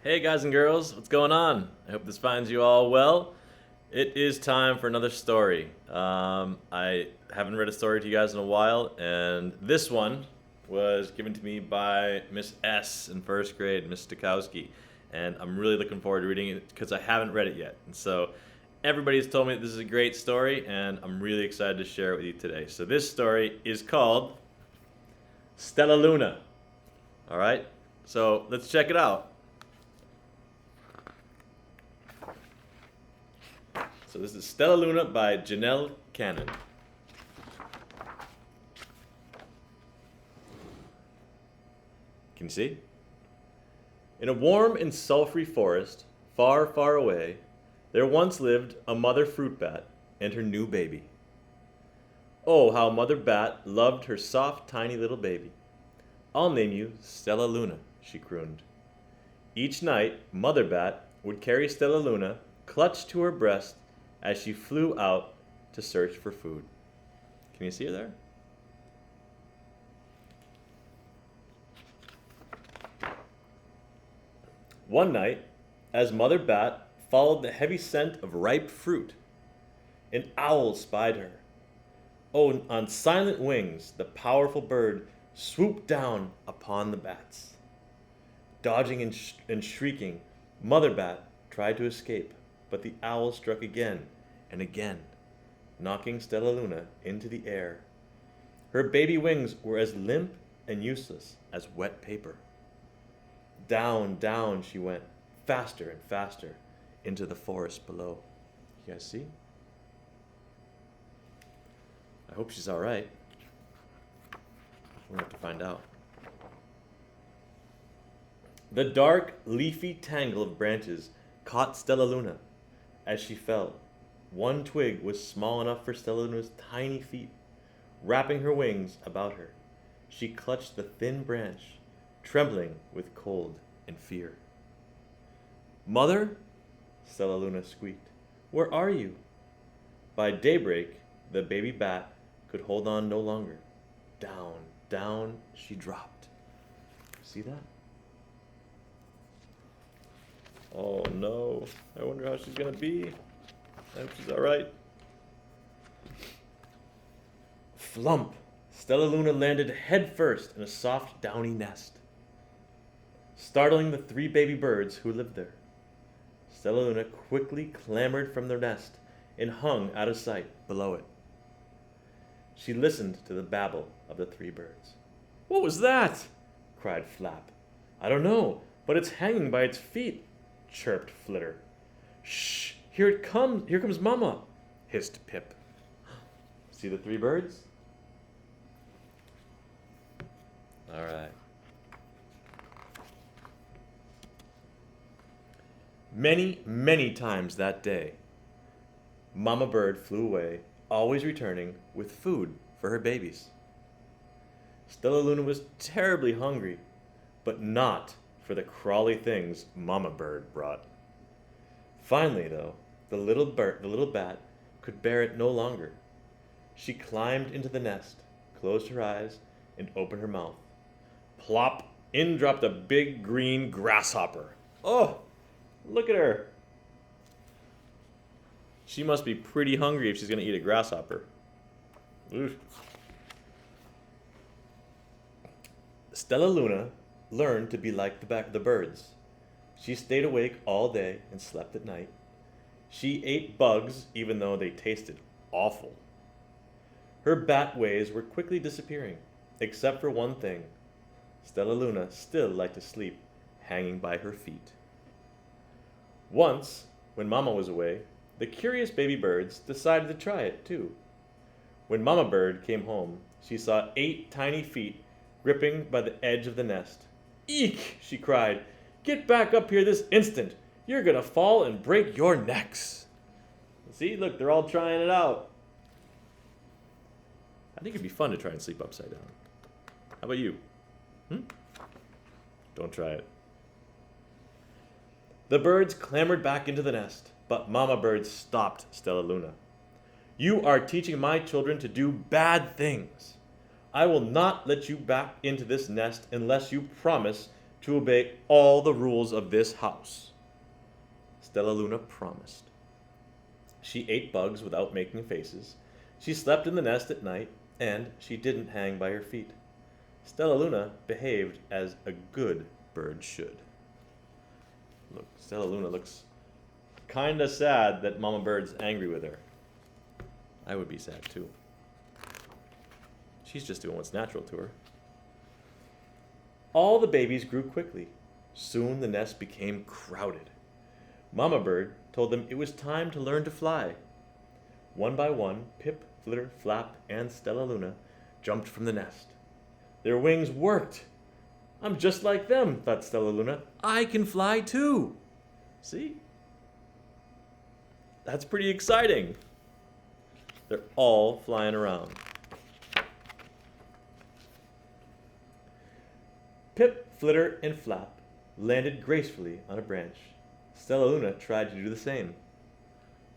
Hey guys and girls, what's going on? I hope this finds you all well. It is time for another story. I haven't read a story to you guys in a while, and this one was given to me by Miss S in first grade, Miss Stokowski, and I'm really looking forward to reading it because I haven't read it yet. And so everybody's told me that this is a great story, and I'm really excited to share it with you today. So this story is called Stellaluna. All right, so let's check it out. So this is Stellaluna by Janelle Cannon. Can you see? In a warm and sulphry forest, far, far away, there once lived a mother fruit bat and her new baby. Oh, how Mother Bat loved her soft, tiny little baby. I'll name you Stellaluna, she crooned. Each night, Mother Bat would carry Stellaluna clutched to her breast as she flew out to search for food. Can you see her there? One night, as Mother Bat followed the heavy scent of ripe fruit, an owl spied her. Oh, on silent wings, the powerful bird swooped down upon the bats. Dodging and shrieking, Mother Bat tried to escape, but the owl struck again and again, knocking Stellaluna into the air. Her baby wings were as limp and useless as wet paper. Down, down she went, faster and faster, into the forest below. You guys see? I hope she's all right. We'll have to find out. The dark, leafy tangle of branches caught Stellaluna as she fell. One twig was small enough for Stellaluna's tiny feet. Wrapping her wings about her, she clutched the thin branch, trembling with cold and fear. "Mother," Stellaluna squeaked, "where are you?" By daybreak, the baby bat could hold on no longer. Down, down she dropped. See that? Oh no, I wonder how she's gonna be. I hope she's alright. Flump! Stellaluna landed headfirst in a soft, downy nest, startling the three baby birds who lived there. Stellaluna quickly clambered from their nest and hung out of sight below it. She listened to the babble of the three birds. "What was that?" cried Flap. "I don't know, but it's hanging by its feet," chirped Flitter. "Shh! Here it comes! Here comes Mama!" hissed Pip. See the three birds? All right. Many, many times that day, Mama Bird flew away, always returning with food for her babies. Stellaluna was terribly hungry, but not for the crawly things Mama Bird brought. Finally, though, the little bat, could bear it no longer. She climbed into the nest, closed her eyes, and opened her mouth. Plop! In dropped a big green grasshopper. Oh, look at her. She must be pretty hungry if she's going to eat a grasshopper. Oof. Stellaluna learned to be like the birds. She stayed awake all day and slept at night. She ate bugs even though they tasted awful. Her bat ways were quickly disappearing, except for one thing. Stellaluna still liked to sleep hanging by her feet. Once, when Mama was away, the curious baby birds decided to try it too. When Mama Bird came home, she saw 8 tiny feet gripping by the edge of the nest. "Eek!" she cried. "Get back up here this instant! You're gonna fall and break your necks!" See, look, they're all trying it out. I think it'd be fun to try and sleep upside down. How about you? Don't try it. The birds clambered back into the nest, but Mama Bird stopped Stellaluna. "You are teaching my children to do bad things. I will not let you back into this nest unless you promise to obey all the rules of this house. Stellaluna promised. She ate bugs without making faces. She slept in the nest at night, and she didn't hang by her feet. Stellaluna behaved as a good bird should. Look, Stellaluna looks kinda sad that Mama Bird's angry with her. I would be sad too. She's just doing what's natural to her. All the babies grew quickly. Soon the nest became crowded. Mama Bird told them it was time to learn to fly. One by one, Pip, Flitter, Flap, and Stellaluna jumped from the nest. Their wings worked. I'm just like them, thought Stellaluna. I can fly too. See? That's pretty exciting. They're all flying around. Pip, Flitter, and Flap landed gracefully on a branch. Stellaluna tried to do the same.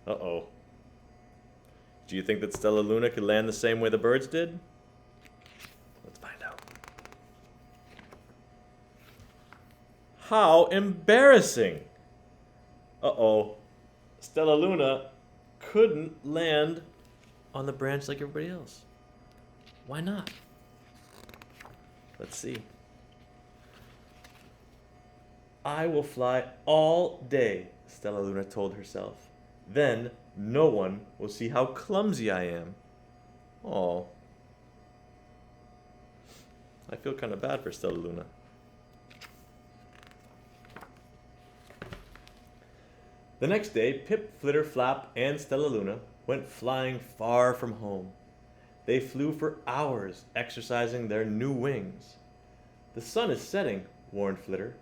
Uh-oh. Do you think that Stellaluna could land the same way the birds did? Let's find out. How embarrassing! Uh-oh. Stellaluna couldn't land on the branch like everybody else. Why not? Let's see. I will fly all day, Stellaluna told herself. Then no one will see how clumsy I am. Aw. I feel kind of bad for Stellaluna. The next day, Pip, Flitter, Flap, and Stellaluna went flying far from home. They flew for hours, exercising their new wings. The sun is setting, warned Flitter.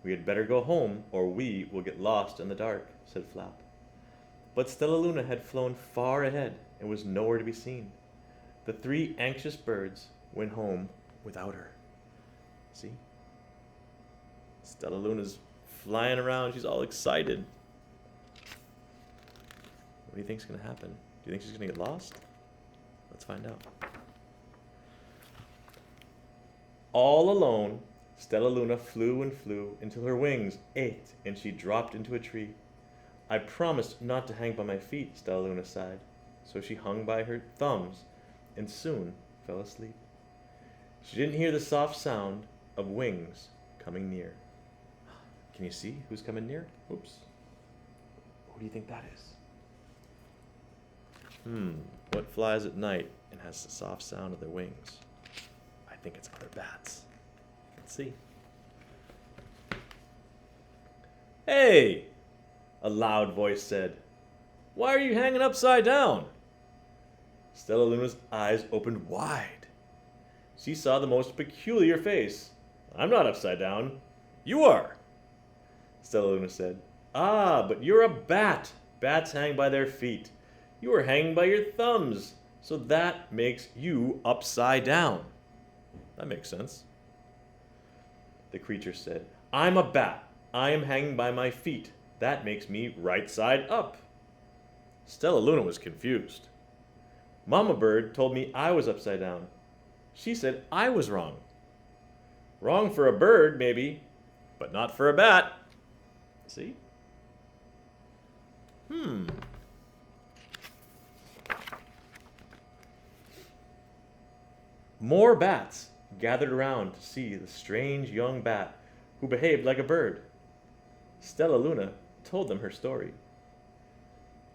We had better go home, or we will get lost in the dark, said Flap. But Stellaluna had flown far ahead and was nowhere to be seen. The three anxious birds went home without her. See? Stellaluna's flying around. She's all excited. What do you think's going to happen? Do you think she's going to get lost? Let's find out. All alone, Stellaluna flew and flew until her wings ached and she dropped into a tree. I promised not to hang by my feet, Stellaluna sighed. So she hung by her thumbs and soon fell asleep. She didn't hear the soft sound of wings coming near. Can you see who's coming near? Oops. Who do you think that is? What flies at night and has the soft sound of their wings? I think it's other bats. Let's see. Hey! A loud voice said. Why are you hanging upside down? Stellaluna's eyes opened wide. She saw the most peculiar face. I'm not upside down. You are. Stellaluna said. Ah, but you're a bat. Bats hang by their feet. You are hanging by your thumbs. So that makes you upside down. That makes sense. The creature said, I'm a bat. I am hanging by my feet. That makes me right side up. Stellaluna was confused. Mama Bird told me I was upside down. She said I was wrong. Wrong for a bird, maybe, but not for a bat. See? More bats gathered around to see the strange young bat who behaved like a bird. Stellaluna told them her story.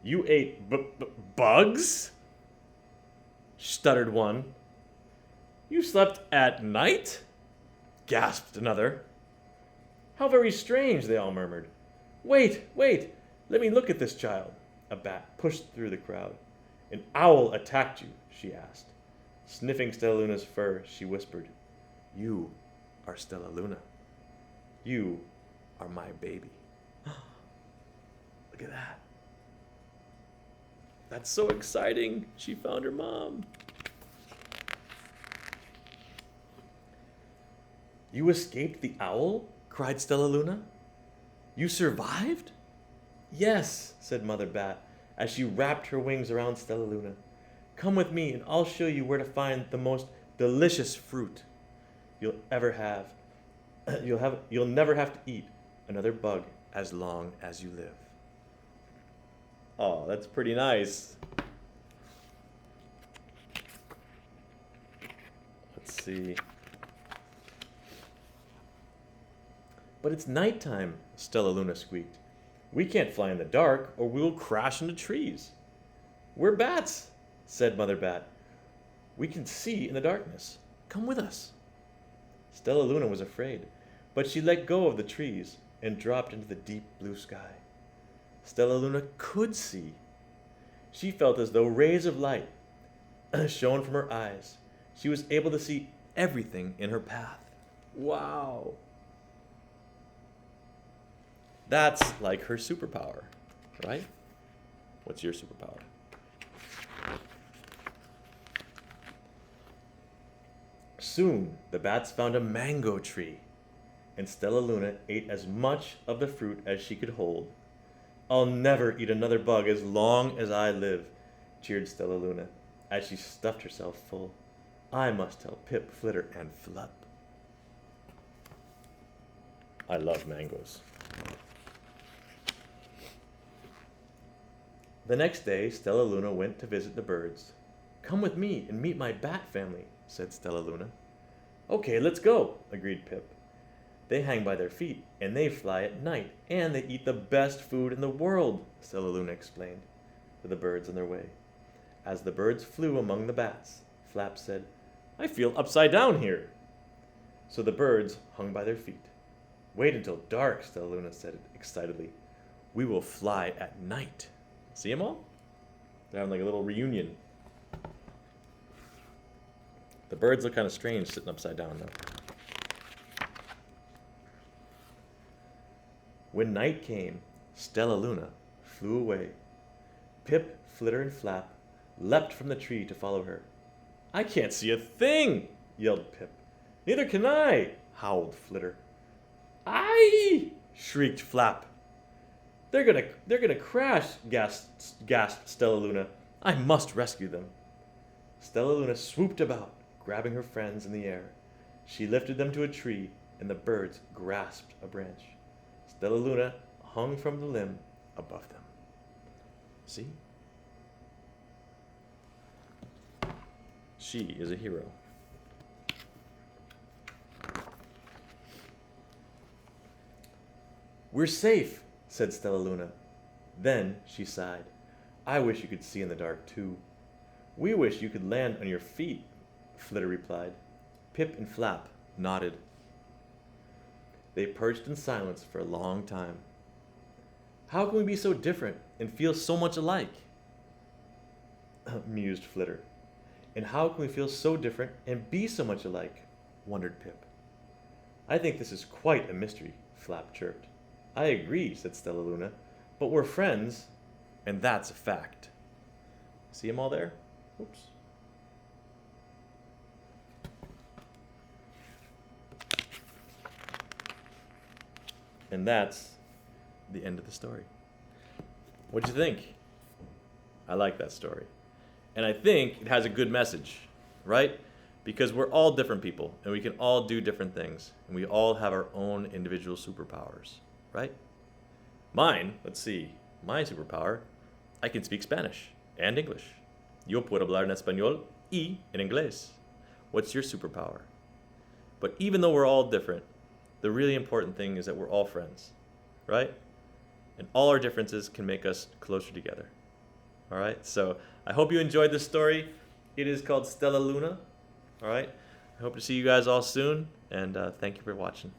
You ate bugs? Stuttered one. You slept at night? Gasped another. How very strange, they all murmured. Wait, let me look at this child. A bat pushed through the crowd. An owl attacked you, she asked. Sniffing Stellaluna's fur, she whispered, You are Stellaluna. You are my baby. Look at that. That's so exciting. She found her mom. You escaped the owl? Cried Stellaluna. You survived? Yes, said Mother Bat, as she wrapped her wings around Stellaluna. Come with me and I'll show you where to find the most delicious fruit you'll ever have. you'll never have to eat another bug as long as you live. Oh, that's pretty nice. Let's see. But it's nighttime, Stellaluna squeaked. We can't fly in the dark or we will crash into trees. We're bats, said Mother Bat. We can see in the darkness. Come with us. Stellaluna was afraid, but she let go of the trees and dropped into the deep blue sky. Stellaluna could see. She felt as though rays of light shone from her eyes. She was able to see everything in her path. Wow. That's like her superpower, right? What's your superpower? Soon, the bats found a mango tree, and Stellaluna ate as much of the fruit as she could hold. I'll never eat another bug as long as I live, cheered Stellaluna, as she stuffed herself full. I must tell Pip, Flitter, and Flup. I love mangoes. The next day, Stellaluna went to visit the birds. Come with me and meet my bat family, said Stellaluna. Okay, let's go, agreed Pip. They hang by their feet, and they fly at night, and they eat the best food in the world, Stellaluna explained to the birds on their way. As the birds flew among the bats, Flap said, I feel upside down here. So the birds hung by their feet. Wait until dark, Stellaluna said excitedly. We will fly at night. See them all? They're having like a little reunion. The birds look kind of strange sitting upside down though. When night came, Stellaluna flew away. Pip, Flitter, and Flap leapt from the tree to follow her. I can't see a thing, yelled Pip. Neither can I, howled Flitter. Aye, shrieked Flap. They're gonna crash, gasped Stellaluna. I must rescue them. Stellaluna swooped about, grabbing her friends in the air. She lifted them to a tree, and the birds grasped a branch. Stellaluna hung from the limb above them. See? She is a hero. We're safe, said Stellaluna. Then she sighed. I wish you could see in the dark, too. We wish you could land on your feet, Flitter replied. Pip and Flap nodded. They perched in silence for a long time. How can we be so different and feel so much alike? mused Flitter. And how can we feel so different and be so much alike? Wondered Pip. I think this is quite a mystery, Flap chirped. I agree, said Stellaluna, but we're friends, and that's a fact. See them all there? Oops. And that's the end of the story. What'd you think? I like that story. And I think it has a good message, right? Because we're all different people, and we can all do different things, and we all have our own individual superpowers, right? Mine, let's see, my superpower, I can speak Spanish and English. Yo puedo hablar en español y en inglés. What's your superpower? But even though we're all different, the really important thing is that we're all friends, right? And all our differences can make us closer together. All right, so I hope you enjoyed this story. It is called Stellaluna. All right, I hope to see you guys all soon, and thank you for watching.